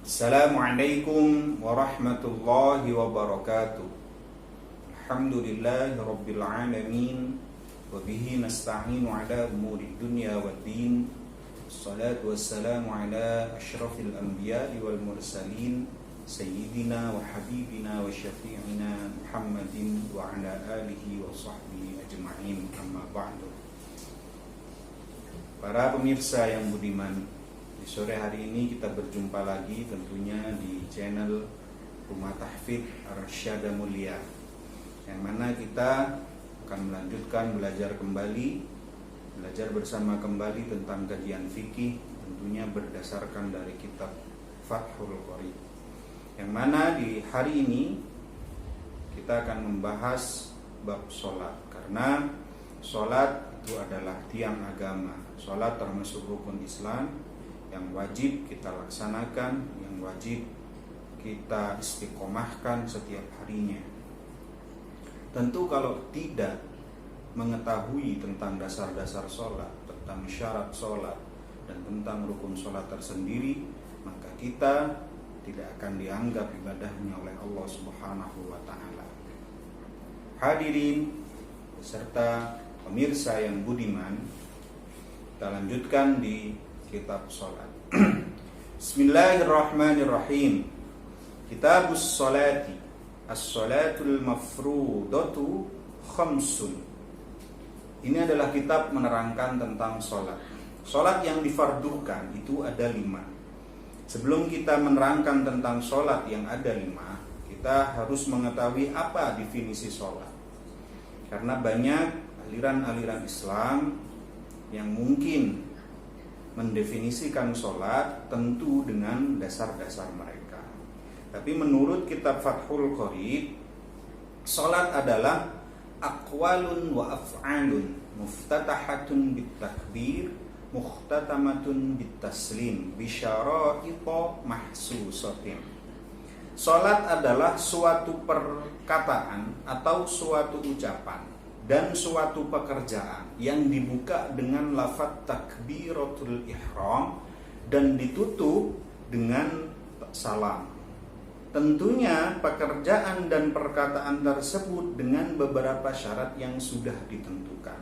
Assalamualaikum warahmatullahi wabarakatuh. Alhamdulillahi rabbil alamin. Wabihi nasta'inu ala umuri dunya waddin. Assalatu wassalamu ala ashrafil anbiya'i wal mursalin, Sayyidina wa habibina wa syafi'ina Muhammadin wa ala alihi wa sahbihi ajma'in. Amma ba'du. Para pemirsa yang budiman, di sore hari ini kita berjumpa lagi tentunya di channel Rumah Tahfidz Arsyada Mulia, yang mana kita akan melanjutkan belajar bersama kembali tentang kajian fikih, tentunya berdasarkan dari kitab Fathul Qorib, yang mana di hari ini kita akan membahas bab sholat, karena sholat itu adalah tiang agama. Sholat termasuk rukun Islam yang wajib kita laksanakan, yang wajib kita istiqomahkan setiap harinya. Tentu kalau tidak mengetahui tentang dasar-dasar sholat, tentang syarat sholat, dan tentang rukun sholat tersendiri, maka kita tidak akan dianggap ibadahnya oleh Allah Subhanahu wa Ta'ala. Hadirin beserta pemirsa yang budiman, kita lanjutkan di kitab sholat. Bismillahirrahmanirrahim. Kitabus sholati. As-sholatul mafrudatu khamsun. Ini adalah kitab menerangkan tentang sholat. Sholat yang difardukan itu ada 5. Sebelum kita menerangkan tentang sholat yang ada 5, kita harus mengetahui apa definisi sholat. Karena banyak aliran-aliran Islam yang mungkin mendefinisikan sholat tentu dengan dasar-dasar mereka. Tapi menurut kitab Fathul Qorib, sholat adalah aqwalun wa af'alun muftatahatun bitakbir muhtatamatun bitaslim bisyara'ita mahsusatin. Sholat adalah suatu perkataan atau suatu ucapan dan suatu pekerjaan yang dibuka dengan lafaz takbiratul ihram dan ditutup dengan salam. Tentunya pekerjaan dan perkataan tersebut dengan beberapa syarat yang sudah ditentukan.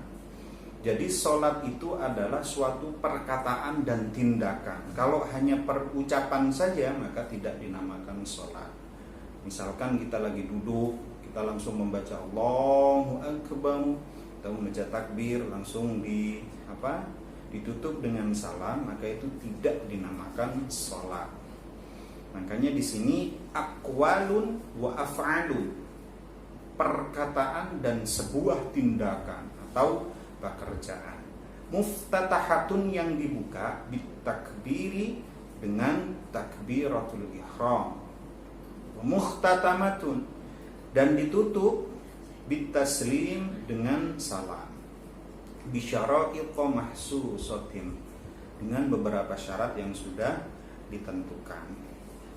Jadi sholat itu adalah suatu perkataan dan tindakan. Kalau hanya perucapan saja maka tidak dinamakan sholat. Misalkan kita lagi duduk, kita langsung membaca Allahu Akbar, kita membaca takbir langsung ditutup dengan salam, maka itu tidak dinamakan sholat. Makanya di sini aqwalun wa af'alun, perkataan dan sebuah tindakan atau pekerjaan. Muftatahatun yang dibuka bitakbiri dengan takbiratul ihram. Muhtatamatun dan ditutup bitaslim dengan salam. Bisyara'ita mahsusatin, dengan beberapa syarat yang sudah ditentukan.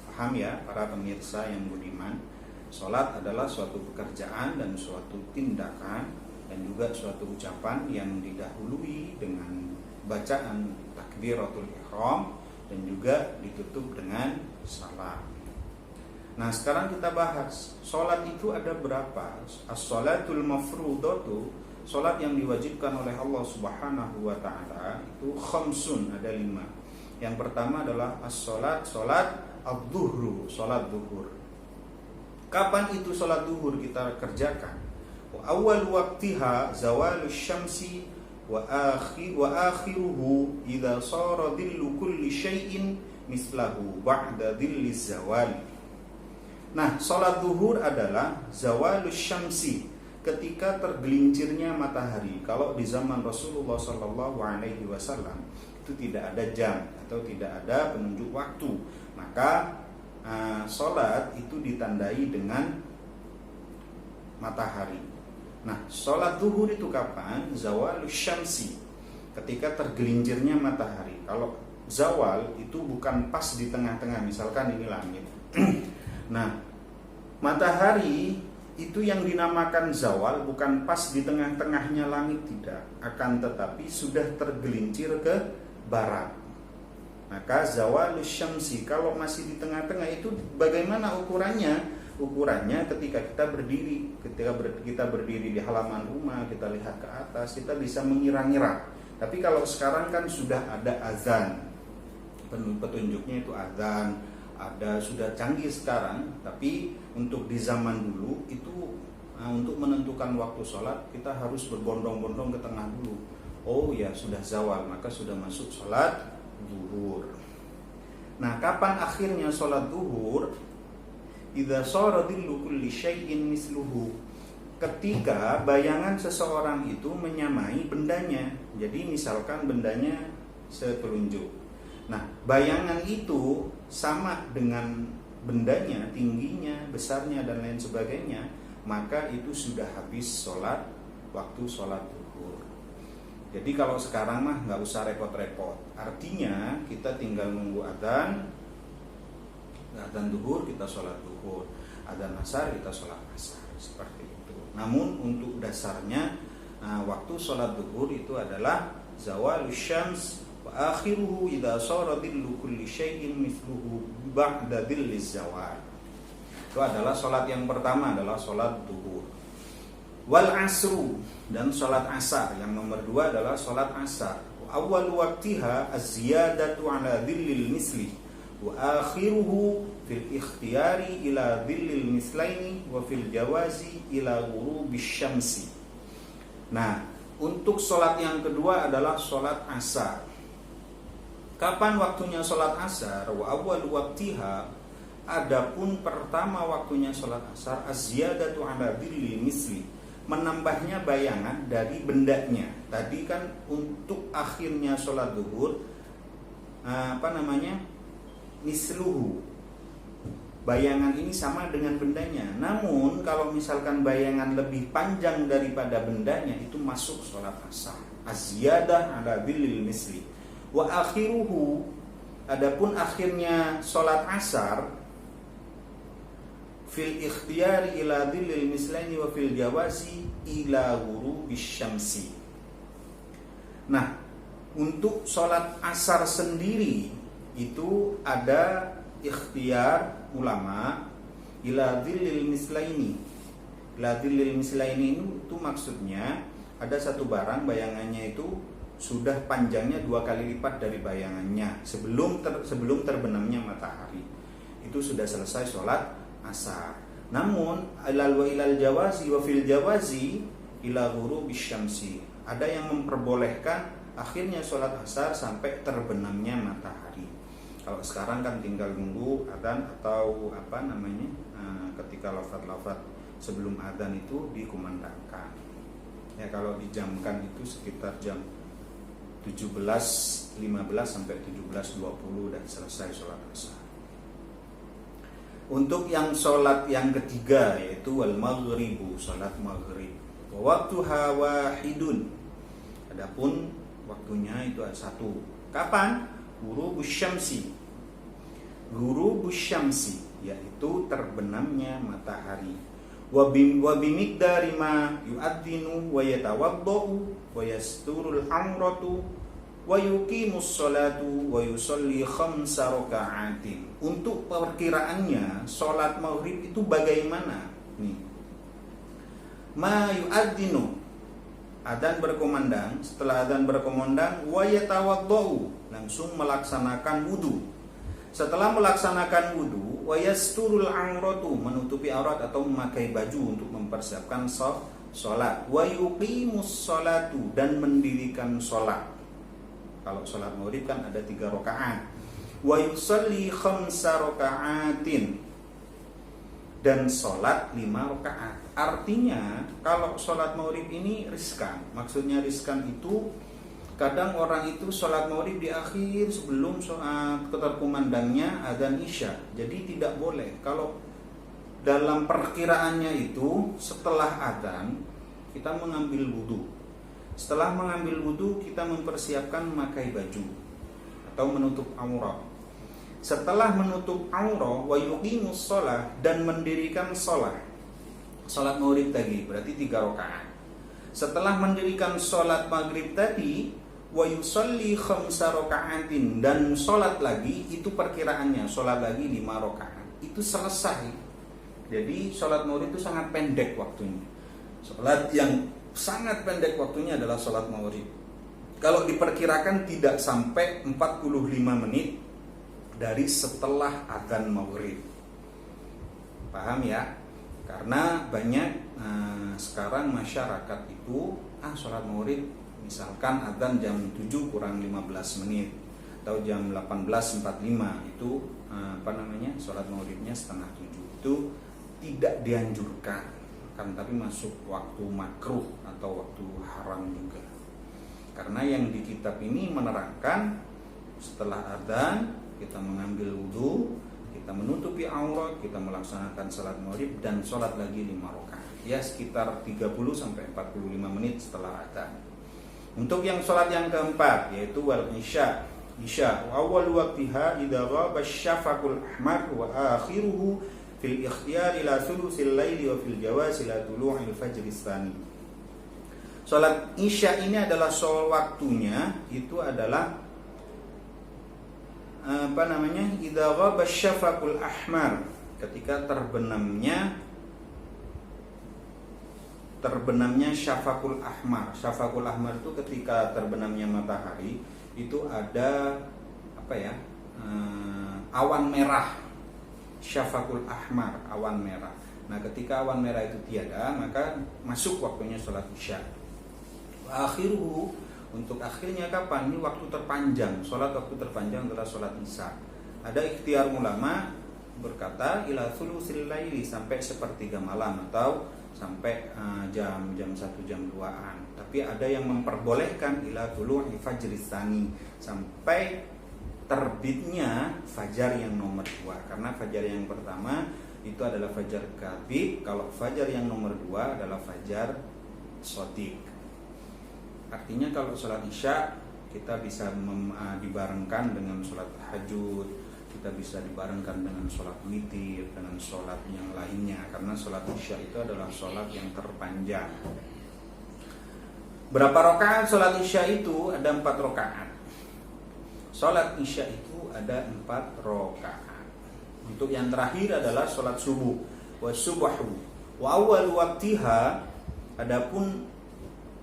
Paham ya para pemirsa yang budiman? Sholat adalah suatu pekerjaan dan suatu tindakan dan juga suatu ucapan yang didahului dengan bacaan takbiratul ihram dan juga ditutup dengan salam. Nah, sekarang kita bahas sholat itu ada berapa? As-sholatul mafrudatu, sholat yang diwajibkan oleh Allah Subhanahu wa Ta'ala itu khamsun, ada 5. Yang pertama adalah as-sholat, sholat ad-duhru, sholat duhur. Kapan itu sholat duhur kita kerjakan? Wa awal waqtiha zawalus syamsi wa akhiruhu idza sara dhillu kulli syai'in mislahu ba'da dhilliz zawali. Nah, sholat duhur adalah zawalus syamsi, ketika tergelincirnya matahari. Kalau di zaman Rasulullah SAW itu tidak ada jam atau tidak ada penunjuk waktu, maka sholat itu ditandai dengan matahari. Nah, sholat duhur itu kapan? Zawalus syamsi, ketika tergelincirnya matahari. Kalau zawal itu bukan pas di tengah-tengah, misalkan ini langit. Nah, matahari itu yang dinamakan zawal bukan pas di tengah-tengahnya langit, tidak. Akan tetapi sudah tergelincir ke barat. Maka zawalus syamsi kalau masih di tengah-tengah itu bagaimana ukurannya? Ukurannya ketika kita berdiri di halaman rumah, kita lihat ke atas, kita bisa mengira-ngira. Tapi kalau sekarang kan sudah ada azan, petunjuknya itu azan, ada sudah canggih sekarang. Tapi untuk di zaman dulu itu untuk menentukan waktu sholat kita harus berbondong-bondong ke tengah dulu. Oh ya sudah zawal, maka sudah masuk sholat zuhur. Nah, kapan akhirnya sholat zuhur? Idza shara dhillu kulli syai'in misluhu. Ketika bayangan seseorang itu menyamai bendanya. Jadi misalkan bendanya setelunjuk. Nah, bayangan itu sama dengan bendanya, tingginya, besarnya dan lain sebagainya, maka itu sudah habis waktu sholat zuhur. Jadi kalau sekarang mah nggak usah repot-repot. Artinya kita tinggal nunggu adzan zuhur kita sholat zuhur, adzan asar kita sholat asar, seperti itu. Namun untuk dasarnya waktu sholat zuhur itu adalah zawalus syams wa akhiruhu idza shara dhillu kulli syai'in mithluhu ba'da dhilliz zawal. Itu adalah sholat yang pertama, adalah sholat zuhur. Wal asru, dan sholat asar yang nomor 2 adalah sholat asar. Awal waqtiha az-ziyadatu ala dhillil misli wa akhiruhu fil ikhtiyari ila dhillil mislaini wa fil jawazi ila ghurubis syamsi. Nah, untuk sholat yang kedua adalah sholat asar. Kapan waktunya sholat asar? Wa awal waqtiha, adapun pertama waktunya sholat asar, az-ziyadatu ala dhillil misli, menambahnya bayangan dari bendanya. Tadi kan untuk akhirnya sholat zuhur misluhu, bayangan ini sama dengan bendanya. Namun kalau misalkan bayangan lebih panjang daripada bendanya, itu masuk sholat asar. Az-ziyadah ala dhillil misli. Wa akhiruhu, adapun akhirnya sholat asar, fil ikhtiyari ila dhillil mislaini wa fil jawazi ila ghurubis syamsi. Nah, untuk sholat asar sendiri itu ada ikhtiar ulama ila dhillil mislaini. Ila dhillil mislaini itu maksudnya ada satu barang bayangannya itu sudah panjangnya 2 kali lipat dari bayangannya sebelum terbenamnya matahari. Itu sudah selesai sholat asar. Namun ilal jawazi wa fil jawazi ila ghurubis syamsi, ada yang memperbolehkan akhirnya sholat asar sampai terbenamnya matahari. Kalau sekarang kan tinggal nunggu adzan atau ketika lafaz-lafaz sebelum adzan itu dikumandangkan. Ya, kalau dijamkan itu sekitar jam 17.15 sampai 17.20 dan selesai sholat asar. Untuk yang sholat yang ketiga yaitu wal maghribu, sholat maghrib. Waktuha wahidun, adapun waktunya itu ada satu. Kapan? Ghurubus syamsi. Ghurubus syamsi yaitu terbenamnya matahari. Wa bimiqdari ma yu'adzinu wa yatawaddau wa yasturul amratu wa yuqimus sholatu wa yusalli 5 raka'atin. Untuk perkiraannya sholat maghrib itu bagaimana? Nih. Ma yu'adzinu, adzan berkumandang. Setelah adzan berkumandang, wa yatawaddau, langsung melaksanakan wudu. Setelah melaksanakan wudu, wa yasturul amratu, menutupi aurat atau memakai baju untuk mempersiapkan sholat. Wa yuqimus sholatu, dan mendirikan sholat. Kalau sholat maghrib kan ada 3 rakaat. Wa yusalli 5 raka'atin, dan sholat 5 rakaat. Artinya kalau sholat maghrib ini riskan. Maksudnya riskan itu kadang orang itu sholat maghrib di akhir sebelum terkumandangnya adzan isya. Jadi tidak boleh. Kalau dalam perkiraannya itu setelah adzan kita mengambil wudu. Setelah mengambil wudu kita mempersiapkan memakai baju atau menutup aurat. Setelah menutup aurat, wa yuqimus shalah, dan mendirikan sholat. Sholat maghrib tadi berarti 3 rakaat. Setelah mendirikan sholat maghrib tadi, wa yusalli khamsa raka'atin, dan sholat lagi, itu perkiraannya sholat lagi 5 rakaat, itu selesai. Jadi sholat maghrib itu sangat pendek waktunya. Sholat yang sangat pendek waktunya adalah sholat maghrib. Kalau diperkirakan tidak sampai 45 menit dari setelah adzan maghrib. Paham ya? Karena banyak sekarang masyarakat itu sholat maghrib misalkan adzan jam 7 kurang 15 menit atau jam 18.45, itu sholat maghribnya setengah 7. Itu tidak dianjurkan, kan, tapi masuk waktu makruh atau waktu haram juga. Karena yang di kitab ini menerangkan setelah adzan kita mengambil wudu, kita menutupi aurat, kita melaksanakan salat maghrib dan sholat lagi 5 rakaat. Ya sekitar 30 sampai 45 menit setelah adzan. Untuk yang sholat yang keempat yaitu wal isya. Awal waqtiha idza ghaba asy-syafaqul ahmar wa akhiruhu fil ikhtiyar ila thulutsil laili wa fil jawaz ila tulu'il fajr tsani. Salat isya ini adalah waktunya itu adalah idza ghaba asy-syafaqul ahmar, ketika terbenamnya syafaqul ahmar. Syafaqul ahmar itu ketika terbenamnya matahari, itu ada awan merah. Syafaqul ahmar, awan merah. Nah, ketika awan merah itu tiada, maka masuk waktunya sholat isya. Akhiruhu, untuk akhirnya kapan? Ini waktu terpanjang. Sholat waktu terpanjang adalah sholat isya. Ada ikhtiar ulama berkata ila thulutsil laili, sampai sepertiga malam atau sampai jam 1 jam 2-an. Tapi ada yang memperbolehkan ila tulu'il fajr tsani, sampai terbitnya fajar yang nomor 2. Karena fajar yang pertama itu adalah fajar kadhib, kalau fajar yang nomor 2 adalah fajar shadiq. Artinya kalau sholat isya kita bisa dibarengkan dengan sholat tahajud, kita bisa dibarengkan dengan sholat witir, dengan sholat yang lainnya, karena sholat isya itu adalah sholat yang terpanjang. Berapa rakaat sholat isya itu? Ada 4 rakaat. Sholat isya itu ada 4 rakaat. Untuk yang terakhir adalah sholat subuh, wa subahu wa awal waqtiha, adapun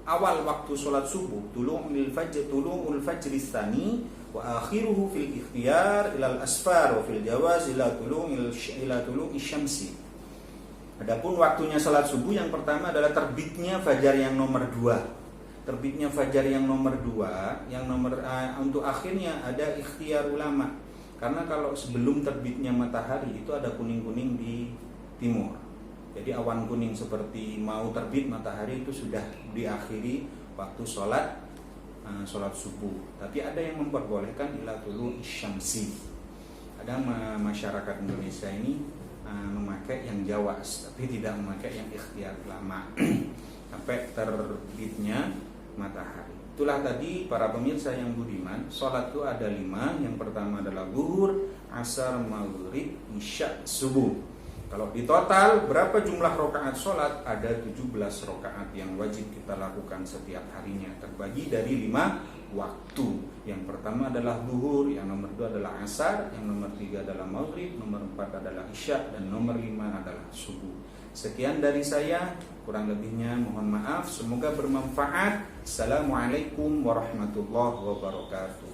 awal waktu sholat subuh tulu'ul fajr tsani wa akhiruhu fil ikhtiyar ila al-asfar wa fil jawaz ila tulu'i syamsi. Adapun waktunya salat subuh yang pertama adalah terbitnya fajar yang nomor 2. Terbitnya fajar yang nomor 2, untuk akhirnya ada ikhtiar ulama. Karena kalau sebelum terbitnya matahari itu ada kuning-kuning di timur. Jadi awan kuning seperti mau terbit matahari itu sudah diakhiri waktu sholat subuh. Tapi ada yang memperbolehkan ila tulu'i syamsi. Ada masyarakat Indonesia ini memakai yang jawas, tapi tidak memakai yang ikhtiar ulama sampai terbitnya matahari. Itulah tadi para pemirsa yang budiman, sholat itu ada 5. Yang pertama adalah zuhur, asar, maghrib, isya, subuh. Kalau di total berapa jumlah rakaat sholat? Ada 17 rakaat yang wajib kita lakukan setiap harinya, terbagi dari 5 waktu. Yang pertama adalah zuhur, yang nomor 2 adalah asar, yang nomor 3 adalah maghrib, nomor 4 adalah isya, dan nomor 5 adalah subuh. Sekian dari saya, kurang lebihnya mohon maaf, semoga bermanfaat. Assalamualaikum warahmatullahi wabarakatuh.